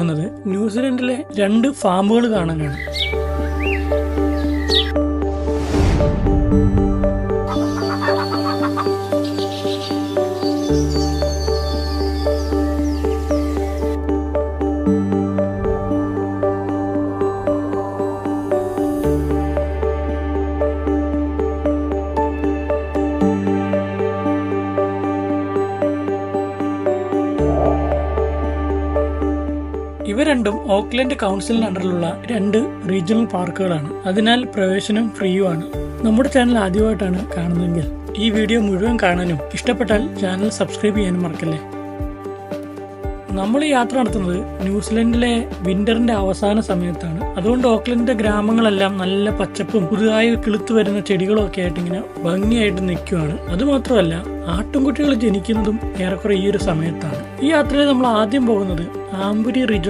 പോകുന്നത് ന്യൂസിലൻഡിലെ 2 ഫാമുകൾ കാണാനാണ്. ഇവ രണ്ടും ഓക്ലൻഡ് കൗൺസിലിന് അണ്ടറിലുള്ള 2 റീജിയണൽ പാർക്കുകളാണ്. അതിനാൽ പ്രവേശനം ഫ്രീയുമാണ്. നമ്മുടെ ചാനൽ ആദ്യമായിട്ടാണ് കാണുന്നതെങ്കിൽ ഈ വീഡിയോ മുഴുവൻ കാണാനും ഇഷ്ടപ്പെട്ടാൽ ചാനൽ സബ്സ്ക്രൈബ് ചെയ്യാനും മറക്കല്ലേ. നമ്മൾ ഈ യാത്ര നടത്തുന്നത് ന്യൂസിലൻഡിലെ വിന്ററിന്റെ അവസാന സമയത്താണ്. അതുകൊണ്ട് ഓക്ലൻഡിന്റെ ഗ്രാമങ്ങളെല്ലാം നല്ല പച്ചപ്പും പുതുതായി കിളുത്തു വരുന്ന ചെടികളും ഒക്കെ ആയിട്ട് ഇങ്ങനെ ഭംഗിയായിട്ട് നിൽക്കുകയാണ്. അതുമാത്രമല്ല, ആട്ടിൻകുട്ടികൾ ജനിക്കുന്നതും ഏറെക്കുറെ ഈ ഒരു സമയത്താണ്. ഈ യാത്രയിൽ നമ്മൾ ആദ്യം പോകുന്നത് ആംബുരി റീജിയണൽ